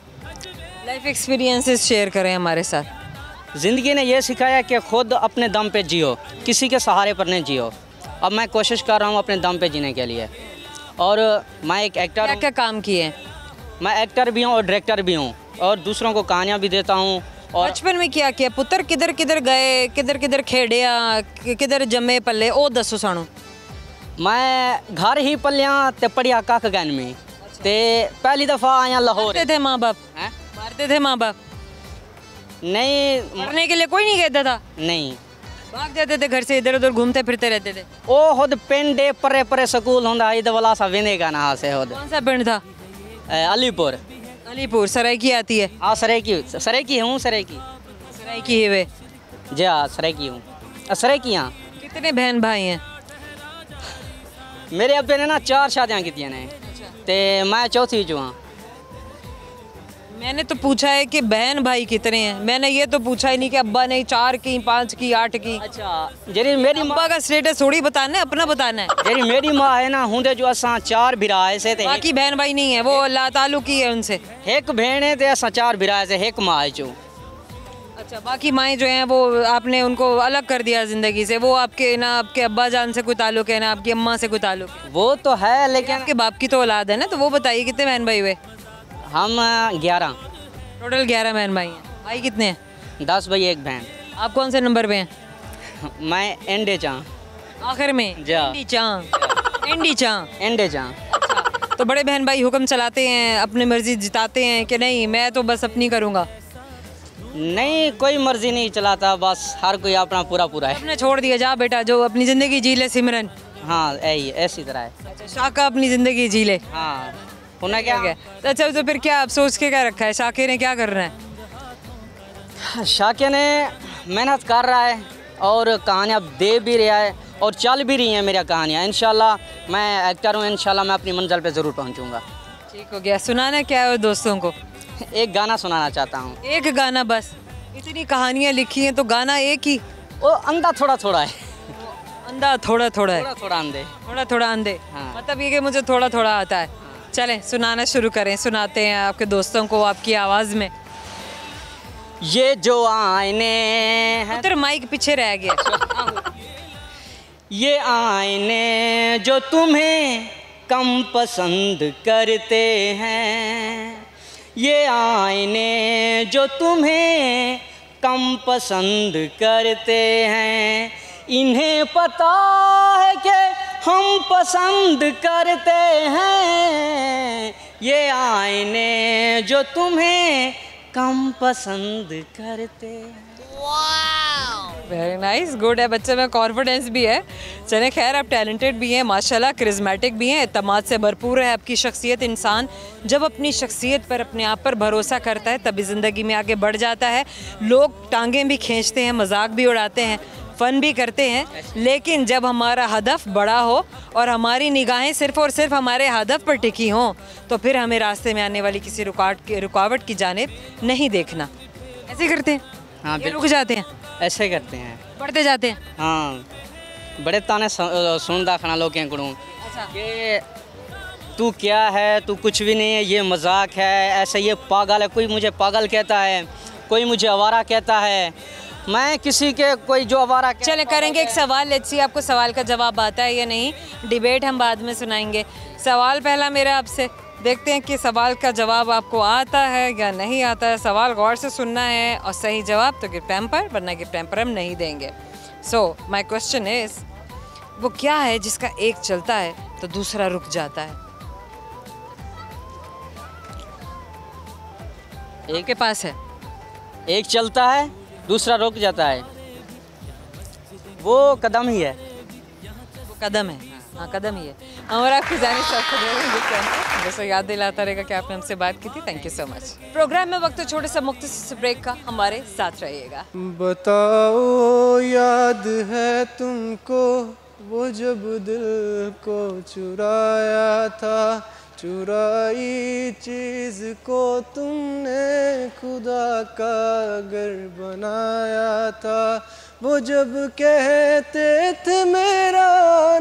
लाइफ एक्सपीरियंसेस शेयर करें हमारे साथ। ज़िंदगी ने ये सिखाया कि खुद अपने दम पे जियो, किसी के सहारे पर नहीं जियो। अब मैं कोशिश कर रहा हूँ अपने दम पे जीने के लिए। और मैं एक एक्टर क्या हूँ। क्या काम किए हैं? मैं एक्टर भी हूँ और डायरेक्टर भी हूँ और दूसरों को कहानियाँ भी देता हूँ। और बचपन में क्या किया पुत्र? किधर किधर गए, किधर किधर खेड़िया, किधर जमे पल्ले, ओ दसो सानू। मैं घर ही पलिया ते पढ़िया कख गैन में ते पहली दफ़ा आया लाहौर। मारते थे माँ बाप? हैं? मारते थे माँ बाप? नहीं मरने के लिए कोई नहीं कहता था? नहीं। भाग जाते थे घर से, इधर उधर घूमते फिरते रहते थे? ओ खुद पिंडे परे परे स्कूल होंदा इधर वाला सा विने का ना से खुद कौन सा पिंड था? अलीपुर। अलीपुर। सरायकी आती है? हाँ सरायकी हूँ सरायकी। सरायकी है वे? जी हाँ सरायकी हूँ। सरायकी हाँ। कितने बहन भाई हैं? मेरे अब्बे ने ना 4 शादियाँ की ने ते मैं चौथी जो हाँ। मैंने तो पूछा है कि बहन भाई कितने हैं, मैंने ये तो पूछा ही नहीं कि अब्बा ने 4 की, 5 की, 8 की। अच्छा जेरी मेरी अब्बा का स्टेटस थोड़ी बताना है, अपना बताना है। जेरी मेरी माँ है ना हुंदे जो असा 4 भिराए से थे। बाकी बहन भाई नहीं है, वो अल्लाह तालु की है उनसे। एक भेड़ है ते असा 4 भिराए से एक माँ है जो। अच्छा बाकी माएँ जो हैं वो आपने उनको अलग कर दिया ज़िंदगी से। वो आपके ना आपके अब्बा जान से कोई ताल्लुक है ना आपकी अम्मा से कोई ताल्लुक है? वो तो है लेकिन आपके बाप की तो औलाद है ना। तो वो बताइए कितने बहन भाई हुए? हम 11। टोटल 11 बहन भाई हैं। भाई कितने हैं? 10 भाई 1 बहन। आप कौन से नंबर पे हैं? मैं एंडे चाँ। आखिर में? जा। एंडी चाँ। एंडी चाँ। एंडे चाँ। अच्छा तो बड़े बहन भाई हुक्म चलाते हैं, अपनी मर्जी जिताते हैं कि नहीं मैं तो बस अपनी करूँगा? नहीं कोई मर्जी नहीं चलाता, बस हर कोई अपना पूरा पूरा है। आपने छोड़ दिया, जा बेटा जो अपनी ज़िंदगी जी ले सिमरन। हाँ यही ऐसी तरह है। अच्छा शाका अपनी ज़िंदगी जी ले। हाँ उन्हें क्या अच्छा तो फिर क्या आप सोच के क्या रखा है? शाके ने क्या करना है? शाके ने मेहनत कर रहा है और कहानियाँ दे भी रहा है और चल भी रही हैं मेरी कहानियाँ। इंशाल्लाह मैं एक्टर हूँ, इंशाल्लाह मैं अपनी मंजिल पे ज़रूर पहुँचूँगा। ठीक हो गया। सुनाना क्या है दोस्तों को? एक गाना सुनाना चाहता हूँ। एक गाना बस? इतनी कहानियाँ लिखी हैं तो गाना एक ही? वो अंधा थोड़ा थोड़ा है। अंधा थोड़ा थोड़ा है? थोड़ा थोड़ा अंधे। थोड़ा थोड़ा अंधे। हाँ। मतलब ये कि मुझे थोड़ा थोड़ा आता है। चलें सुनाना शुरू करें, सुनाते हैं आपके दोस्तों को आपकी आवाज़ में। ये जो आईने हैं उधर माइक पीछे रह गया। ये आईने जो तुम्हें कम पसंद करते हैं, ये आईने जो तुम्हें कम पसंद करते हैं, इन्हें पता है कि हम पसंद करते हैं। ये आईने जो तुम्हें कम पसंद करते हैं। वेरी नाइस, गुड है बच्चे में कॉन्फिडेंस भी है। चले खैर आप टैलेंटेड भी हैं माशाल्लाह, करिश्मेटिक भी हैं, एतमाद से भरपूर है आपकी शख्सियत। इंसान जब अपनी शख्सियत पर अपने आप पर भरोसा करता है तभी ज़िंदगी में आगे बढ़ जाता है। लोग टांगें भी खींचते हैं, मजाक भी उड़ाते हैं, फ़न भी करते हैं, लेकिन जब हमारा हदफ बड़ा हो और हमारी निगाहें सिर्फ़ और सिर्फ हमारे हदफ पर टिकी हों तो फिर हमें रास्ते में आने वाली किसी रुकावट की जानिब नहीं देखना। ऐसे करते हैं? हाँ ये रुक जाते हैं? ऐसे करते हैं, बढ़ते जाते हैं? हाँ बड़े ताने सुनदा खना लोग को अच्छा। कि तू क्या है, तू कुछ भी नहीं है, ये मजाक है, ऐसे ये पागल है। कोई मुझे पागल कहता है, कोई मुझे आवारा कहता है। मैं किसी के कोई जो आवारा चले करेंगे एक सवाल, लेट्स सी आपको सवाल का जवाब आता है या नहीं। डिबेट हम बाद में सुनाएंगे। सवाल पहला मेरा आपसे, देखते हैं कि सवाल का जवाब आपको आता है या नहीं आता है। सवाल गौर से सुनना है और सही जवाब तो गिफ्ट हैम्पर, वरना गिफ्ट हैम्पर हम नहीं देंगे। सो माय क्वेश्चन इज, वो क्या है जिसका एक चलता है तो दूसरा रुक जाता है? एक के पास है? एक चलता है, दूसरा रुक जाता है, वो कदम ही है। वो कदम है, हाँ कदम ही है। और आपकी जाने से आपको जैसे याद दिलाता रहेगा कि आपने हमसे बात की थी। Thank you so much. Program में वक्त छोटे सा मुख्तसर ब्रेक का, हमारे साथ रहिएगा। बताओ याद है तुमको वो जब दिल को चुराया था, चुराई चीज़ को तुमने खुदा का घर बनाया था, वो जब कहते थे मेरा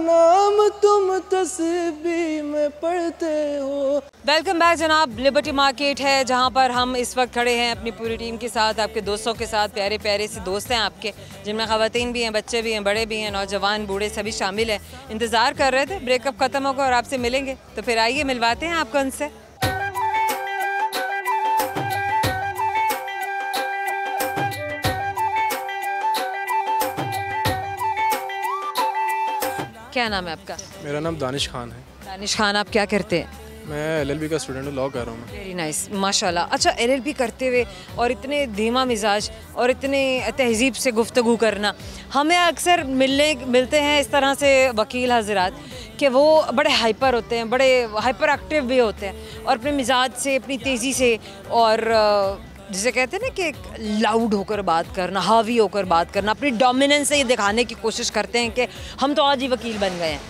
नाम तुम तस्बीह में पढ़ते हो। वेलकम बैक जनाब। लिबर्टी मार्केट है जहां पर हम इस वक्त खड़े हैं अपनी पूरी टीम के साथ, आपके दोस्तों के साथ। प्यारे प्यारे से दोस्त हैं आपके, जिनमें ख़वातीन भी हैं, बच्चे भी हैं, बड़े भी हैं, नौजवान बूढ़े सभी शामिल हैं। इंतज़ार कर रहे थे ब्रेकअप ख़त्म होगा और आपसे मिलेंगे, तो फिर आइए मिलवाते हैं आपको उनसे। क्या नाम है आपका? मेरा नाम दानिश खान है। दानिश खान, आप क्या करते हैं? मैं LLB का स्टूडेंट हूँ, लॉ कर रहा हूँ मैं। वेरी नाइस, माशाल्लाह। अच्छा, LLB करते हुए और इतने धीमा मिजाज और इतने तहजीब से गुफ्तगू करना, हमें अक्सर मिलते हैं इस तरह से वकील हजरात कि वो बड़े हाइपर होते हैं, बड़े हाइपर एक्टिव भी होते हैं और अपने मिजाज से, अपनी तेज़ी से और जिसे कहते हैं ना कि लाउड होकर बात करना, हावी होकर बात करना, अपनी डोमिनेंस से ये दिखाने की कोशिश करते हैं कि हम तो आज ही वकील बन गए हैं।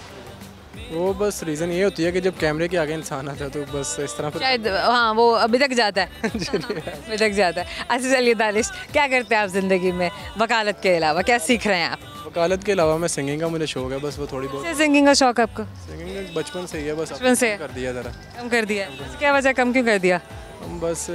वो बस रीज़न ये होती है कि जब कैमरे के आगे इंसान आता है तो बस इस तरह शायद, हाँ, वो अभी तक जाता है। अभी तक जाता है। अच्छा चलिए दानिश, क्या करते हैं आप ज़िंदगी में वकालत के अलावा, क्या सीख रहे हैं आप? वकालत के अलावा मैं सिंगिंग का मुझे शौक है, बस वो थोड़ी बहुत। सिंगिंग का शौक है आपको? सिंगिंग बचपन से ही है, बस बचपन से कर दिया ज़रा, कम कर दिया। क्या वजह, कम क्यों कर दिया? हम बस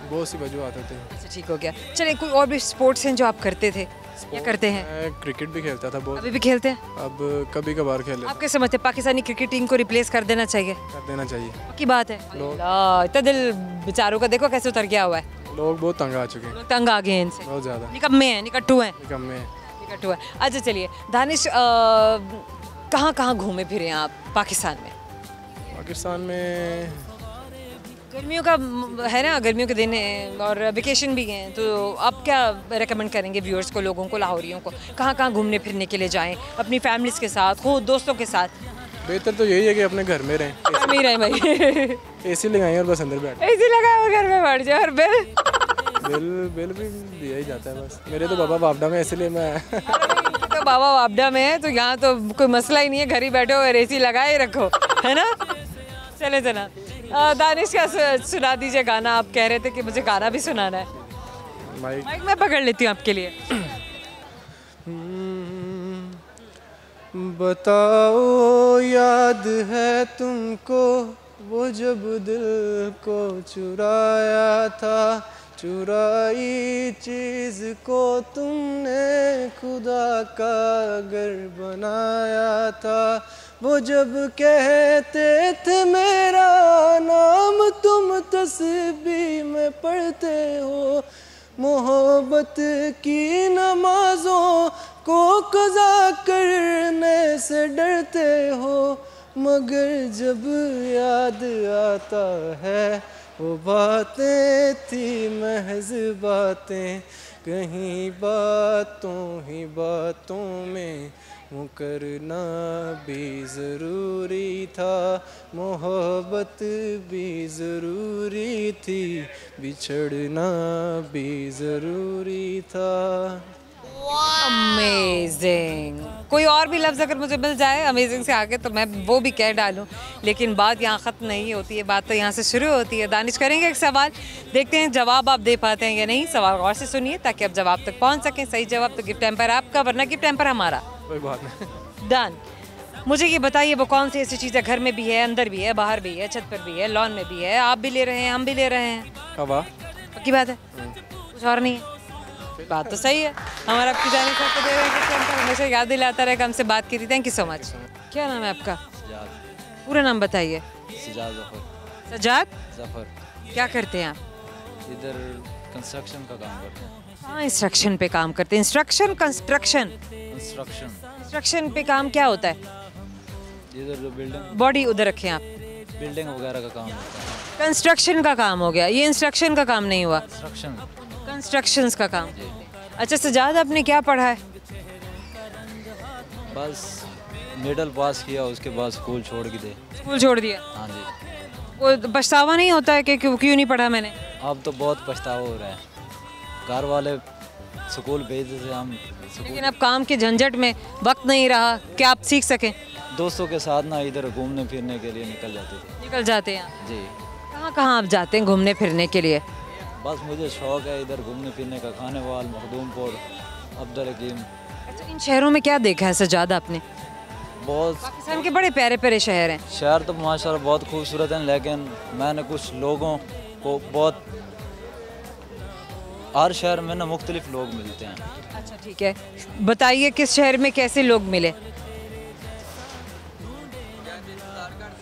बहुत सी वजह आते थे। अच्छा ठीक हो गया। चलिए, कोई और भी स्पोर्ट्स हैं जो आप करते थे या करते हैं? मैं क्रिकेट भी खेलता था बहुत। अभी भी खेलते हैं? अब कभी कभार खेल लेता आप कैसे समझते हैं पाकिस्तानी क्रिकेट टीम को रिप्लेस कर देना चाहिए? कर देना चाहिए। पक्की बात है। अल्लाह, इतना दिल बेचारों का देखो कैसे उतर गया हुआ है। लोग बहुत तंग आ चुके हैं, लोग तंग आ गए हैं इनसे, बहुत ज़्यादा निकम्मे हैं, निकट्टू हैं, कम में। निकट्टू हैं। अच्छा चलिए दानिश, कहाँ कहाँ घूमे फिरे हैं आप पाकिस्तान में? पाकिस्तान में गर्मियों का है ना, गर्मियों के दिन हैं और वेकेशन भी हैं, तो आप क्या रेकमेंड करेंगे व्यूअर्स को, लोगों को, लाहौरियों को? कहाँ कहाँ घूमने फिरने के लिए जाएं अपनी फैमिलीज़ के साथ, खुद दोस्तों के साथ? बेहतर तो यही है कि अपने घर में रहें, घर में ही रहें भाई। AC लगाएं और बस अंदर बैठें। AC लगा हुआ घर में बैठ जाए। और बिल भी दिया ही जाता है बस। मेरे तो बाबा वापडा में, इसलिए मैं तो बाबा वापडा में है तो यहाँ तो कोई मसला ही नहीं है, घर ही बैठो और AC लगाए रखो, है ना। चले जना, दानिश का सुना दीजिए गाना। आप कह रहे थे कि मुझे गाना भी सुनाना है। माइक मैं पकड़ लेती हूँ आपके लिए। बताओ याद है तुमको वो जब दिल को चुराया था, चुराई चीज़ को तुमने खुदा का घर बनाया था, वो जब कहते थे मेरा नाम तुम तस्बीह में पढ़ते हो, मोहब्बत की नमाजों को कज़ा करने से डरते हो, मगर जब याद आता है वो बातें थी महज बातें, कहीं बातों ही बातों में मुकरना भी ज़रूरी था, मोहब्बत भी ज़रूरी थी, बिछड़ना भी ज़रूरी था। अमेजिंग। कोई और भी लफ्ज़ अगर मुझे मिल जाए अमेजिंग से आगे तो मैं वो भी कह डालूं, लेकिन बात यहाँ ख़त्म नहीं होती है, बात तो यहाँ से शुरू होती है। दानिश करेंगे एक सवाल, देखते हैं जवाब आप दे पाते हैं या नहीं। सवाल गौर से सुनिए ताकि आप जवाब तक पहुँच सकें। सही जवाब तो गिफ्ट हैम्पर आपका, वरना गिफ्ट हैम्पर हमारा। कोई बात नहीं। डन। मुझे ये बताइए वो कौन सी ऐसी चीज़ है, घर में भी है, अंदर भी है, बाहर भी है, छत पर भी है, लॉन में भी है, आप भी ले रहे हैं, हम भी ले रहे हैं? हवा। पक्की बात है, कुछ और नहीं है? बात तो सही है। हमारा आपकी जाने को दे रहे हैं कि हमेशा याद दिलाता रहे, हमसे बात की थी। Thank you so much. क्या नाम है आपका? पूरा नाम बताइए। सजाद जफर। सजाद जफर। क्या करते हैं आप? इधर कंस्ट्रक्शन का काम करते हैं। हाँ, इंस्ट्रक्शन पे काम करते हैं। इंस्ट्रक्शन, कंस्ट्रक्शन, इंस्ट्रक्शन पे काम क्या होता है? इधर बिल्डिंग बॉडी उधर रखें आप। बिल्डिंग वगैरह का काम होता है। कंस्ट्रक्शन का काम हो गया, ये इंस्ट्रक्शन का काम नहीं हुआ, कंस्ट्रक्शन। कंस्ट्रक्शंस का काम। अच्छा सजाद, आपने क्या पढ़ा है? बस मिडल पास किया, उसके बाद स्कूल छोड़ के दे। स्कूल छोड़ दिया? हाँ जी। कोई पछतावा नहीं होता है कि क्यों नहीं पढ़ा मैंने? अब तो बहुत पछतावा हो रहा है, घर वाले स्कूल भेज देते हम स्कूल। लेकिन अब काम के झंझट में वक्त नहीं रहा कि आप सीख सकें। दोस्तों के साथ ना इधर घूमने फिरने के लिए निकल जाते थे। निकल जाते हैं? जी। कहाँ कहाँ आप जाते हैं घूमने फिरने के लिए? बस मुझे शौक है इधर घूमने फिरने का, खानेवाल, मखदूमपुर, अब्दुल हकीम। अच्छा, इन शहरों में क्या देखा है सजाद आपने? बहुत पाकिस्तान के बड़े प्यारे प्यारे शहर हैं। शहर तो माशाल्लाह बहुत खूबसूरत हैं, लेकिन मैंने कुछ लोगों को बहुत, हर शहर में ना मुख्तलिफ लोग मिलते हैं। अच्छा ठीक है, बताइए किस शहर में कैसे लोग मिले?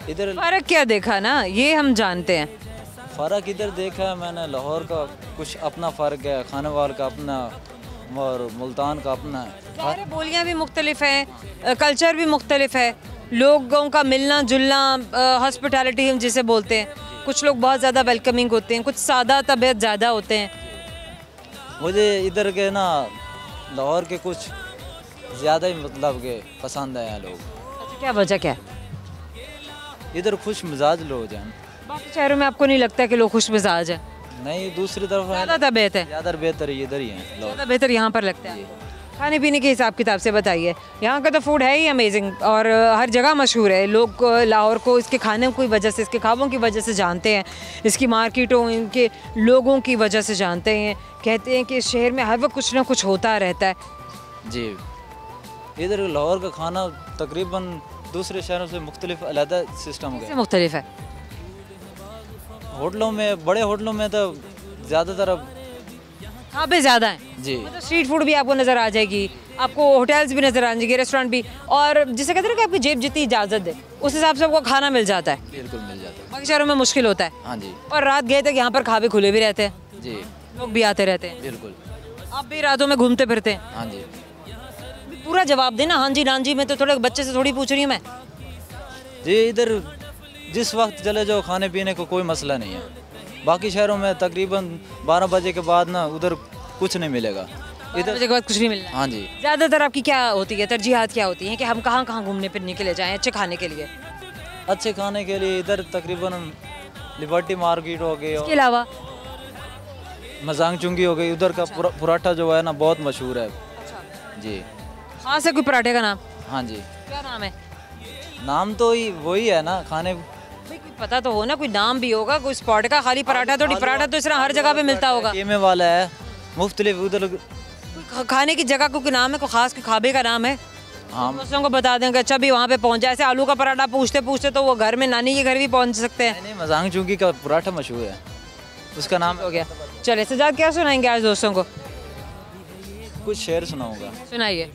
इधर फर्क क्या देखा ना, ये हम जानते हैं। फ़र्क इधर देखा है मैंने, लाहौर का कुछ अपना फ़र्क है, खानेवाल का अपना और मुल्तान का अपना है। सारे बोलियाँ भी मुख्तलिफ हैं, कल्चर भी मुख्तलिफ है, लोगों का मिलना जुलना, हॉस्पिटैलिटी हम जिसे बोलते हैं, कुछ लोग बहुत ज़्यादा वेलकमिंग होते हैं, कुछ सादा तबीयत ज़्यादा होते हैं। मुझे इधर के ना लाहौर के कुछ ज़्यादा ही मतलब के पसंद हैं लोग। अच्छा, क्या वजह क्या है? इधर खुश मिजाज लोग हैं। बाकी शहरों में आपको नहीं लगता कि लोग खुश मिजाज हैं? नहीं, दूसरी तरफ ज़्यादा तबीयत है, ज़्यादा बेहतर इधर ही हैं लोग। ज़्यादा बेहतर यहाँ पर लगता है। खाने पीने के हिसाब किताब से बताइए, यहाँ का तो फूड है ही अमेजिंग और हर जगह मशहूर है। लोग लाहौर को इसके खाने की वजह से, इसके खाबों की वजह से जानते हैं, इसकी मार्केटों, इनके लोगों की वजह से जानते हैं। कहते हैं कि इस शहर में हर वक्त कुछ ना कुछ होता रहता है। जी, इधर लाहौर का खाना तकरीबन दूसरे शहरों से मुख्तलिफ अलग सिस्टम कैसे का। मुख्तलिफ है? होटलों में, बड़े होटलों में तो ज़्यादातर अब ढाबे ज़्यादा हैं। जी मतलब स्ट्रीट फूड भी आपको नज़र आ जाएगी, आपको होटल्स भी नज़र आ जाएंगे, रेस्टोरेंट भी, और जिसे कहते हैं कि आपकी जेब जितनी इजाज़त दे उस हिसाब से आपको खाना मिल जाता है। बिल्कुल मिल जाता है। बाकी शहरों में मुश्किल होता है। हाँ जी। और रात गए तक यहाँ पर ढाबे खुले भी रहते हैं, जी लोग भी आते रहते हैं। बिल्कुल। आप भी रातों में घूमते फिरते हैं? हाँ जी। पूरा जवाब देना, हाँ जी नान जी, मैं तो थोड़े बच्चे से थोड़ी पूछ रही हूँ मैं। जी, इधर जिस वक्त चले जाओ खाने पीने को कोई मसला नहीं है। बाकी शहरों में तकरीबन 12 बजे के बाद ना उधर कुछ नहीं मिलेगा। इधर के बाद कुछ नहीं मिलना। हाँ जी। ज़्यादातर आपकी क्या होती है, तरजीहात क्या होती हैं कि हम कहाँ कहाँ घूमने फिरने के लिए जाएँ अच्छे खाने के लिए? अच्छे खाने के लिए इधर तकरीबन लिबर्टी मार्केट हो गई इसके और अलावा मजांग चुंगी हो गई। उधर का पराठा जो है ना बहुत मशहूर है। जी हाँ से कोई पराठे का नाम? हाँ जी। क्या नाम है? नाम तो ही वही है ना खाने। भाई कोई पता तो हो ना, कोई नाम भी होगा कोई स्पॉट का। खाली पराठा तो पराठा तो इस तरह हर जगह पे मिलता होगा। कीमे वाला है मुख्तलिफ उधर। कोई खाने की जगह को कोई नाम है, कोई खास कोई खाबे का नाम है? हाँ, दोस्तों को बता दें कि अच्छा भी वहाँ पे पहुँच जाए। ऐसे आलू का पराठा पूछते पूछते तो वो घर में नानी के घर भी पहुँच सकते हैं। नहीं, मजांग चुंगी का पराठा मशहूर है, उसका नाम हो गया। चले सजाद, क्या सुनाएंगे आज दोस्तों को? कुछ शेर सुनाऊंगा। सुनाइए।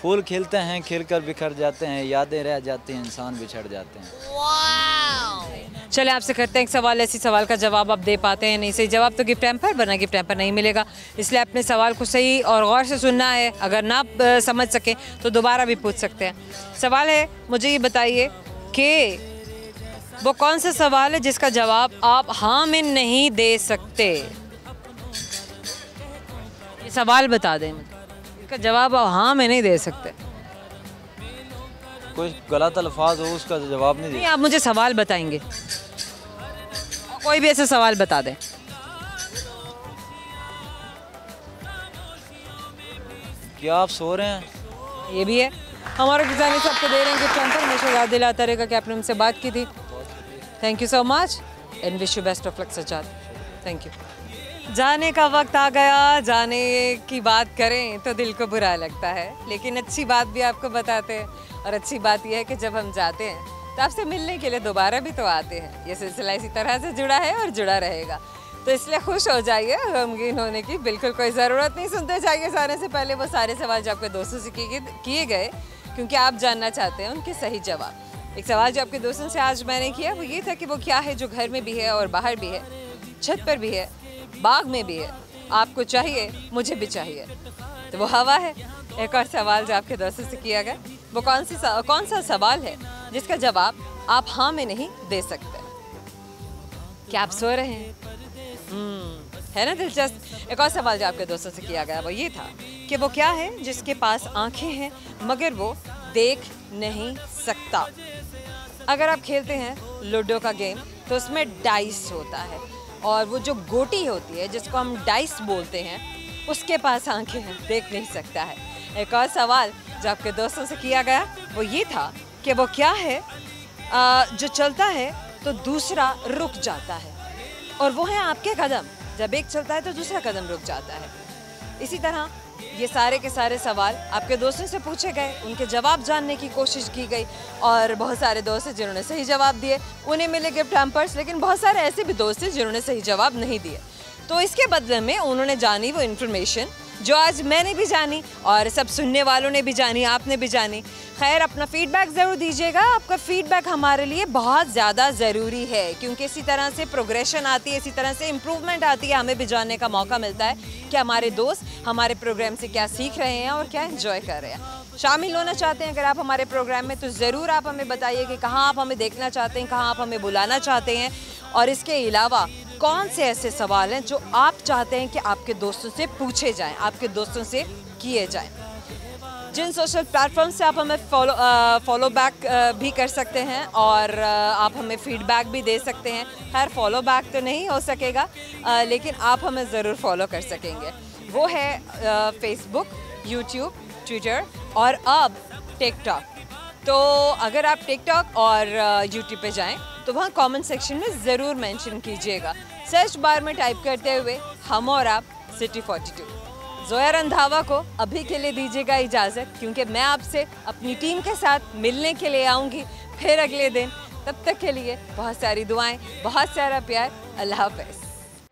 फूल खिलते हैं, खिलकर बिखर जाते हैं, यादें रह जाती हैं, इंसान बिछड़ जाते हैं। चले आपसे करते हैं एक सवाल, ऐसी सवाल का जवाब आप दे पाते हैं नहीं? सही जवाब तो गिफ्ट हैम्पर, वरना गिफ्ट हैम्पर नहीं मिलेगा। इसलिए अपने सवाल को सही और गौर से सुनना है। अगर ना समझ सकें तो दोबारा भी पूछ सकते हैं। सवाल है, मुझे ये बताइए कि वो कौन सा सवाल है जिसका जवाब आप हाँ में नहीं दे सकते? ये सवाल बता दें मुझे, इसका जवाब आप हाँ में नहीं दे सकते। कोई गलत अल्फाज हो उसका जवाब नहीं नहीं, दे। आप मुझे सवाल बताएंगे, कोई भी ऐसा सवाल बता दें। क्या आप सो रहे हैं? ये भी है। हमारे किसान सबको दे रहे हैं गिफ्ट हैम्पर। हमेशा याद दिलाता रहेगा कि आपने हमसे बात की थी। Thank you so much and wish you best of luck Sajjad. Thank you. जाने का वक्त आ गया। जाने की बात करें तो दिल को बुरा लगता है, लेकिन अच्छी बात भी आपको बताते हैं। और अच्छी बात यह है कि जब हम जाते हैं तो आपसे मिलने के लिए दोबारा भी तो आते हैं। ये सिलसिला इसी तरह से जुड़ा है और जुड़ा रहेगा, तो इसलिए खुश हो जाइए। गमगीन होने की बिल्कुल कोई ज़रूरत नहीं। सुनते जाइए जाने से पहले वो सारे सवाल जो आपके दोस्तों से किए गए, क्योंकि आप जानना चाहते हैं उनके सही जवाब। एक सवाल जो आपके दोस्तों से आज मैंने किया वो ये था कि वो क्या है जो घर में भी है और बाहर भी है, छत पर भी है, बाग में भी है। आपको चाहिए, मुझे भी चाहिए, तो वो हवा है। एक और सवाल जो आपके दोस्तों से किया गया, वो कौन सा सवाल है जिसका जवाब आप हाँ में नहीं दे सकते? क्या आप सो रहे हैं? है ना दिलचस्प। एक और सवाल जो आपके दोस्तों से किया गया वो ये था कि वो क्या है जिसके पास आंखें हैं मगर वो देख नहीं सकता। अगर आप खेलते हैं लूडो का गेम तो उसमें डाइस होता है और वो जो गोटी होती है जिसको हम डाइस बोलते हैं उसके पास आंखें हैं, देख नहीं सकता है। एक और सवाल जो आपके दोस्तों से किया गया वो ये था कि वो क्या है जो चलता है तो दूसरा रुक जाता है, और वो है आपके कदम। जब एक चलता है तो दूसरा कदम रुक जाता है। इसी तरह ये सारे के सारे सवाल आपके दोस्तों से पूछे गए, उनके जवाब जानने की कोशिश की गई और बहुत सारे दोस्त हैं जिन्होंने सही जवाब दिए, उन्हें मिले गिफ्ट हैम्पर्स। लेकिन बहुत सारे ऐसे भी दोस्त हैं जिन्होंने सही जवाब नहीं दिए, तो इसके बदले में उन्होंने जानी वो इन्फॉर्मेशन जो आज मैंने भी जानी और सब सुनने वालों ने भी जानी, आपने भी जानी। खैर, अपना फीडबैक ज़रूर दीजिएगा। आपका फीडबैक हमारे लिए बहुत ज़्यादा ज़रूरी है क्योंकि इसी तरह से प्रोग्रेशन आती है, इसी तरह से इम्प्रूवमेंट आती है। हमें भी जानने का मौका मिलता है कि हमारे दोस्त हमारे प्रोग्राम से क्या सीख रहे हैं और क्या एंजॉय कर रहे हैं। शामिल होना चाहते हैं अगर आप हमारे प्रोग्राम में तो ज़रूर आप हमें बताइए कि कहाँ आप हमें देखना चाहते हैं, कहाँ आप हमें बुलाना चाहते हैं, और इसके अलावा कौन से ऐसे सवाल हैं जो आप चाहते हैं कि आपके दोस्तों से पूछे जाएं, आपके दोस्तों से किए जाएं। जिन सोशल प्लेटफॉर्म से आप हमें फॉलो बैक भी कर सकते हैं और आप हमें फीडबैक भी दे सकते हैं। खैर, फॉलो बैक तो नहीं हो सकेगा लेकिन आप हमें ज़रूर फॉलो कर सकेंगे। वो है फेसबुक, यूट्यूब, ट्विटर और अब टिकटॉक। तो अगर आप टिकटॉक और यूट्यूब पे जाएं तो वहाँ कमेंट सेक्शन में ज़रूर मेंशन कीजिएगा। सर्च बार में टाइप करते हुए हम और आप सिटी 42। ज़ोया रंधावा को अभी के लिए दीजिएगा इजाज़त क्योंकि मैं आपसे अपनी टीम के साथ मिलने के लिए आऊँगी फिर अगले दिन। तब तक के लिए बहुत सारी दुआएं, बहुत सारा प्यार। अल्लाह हाफ़िज़।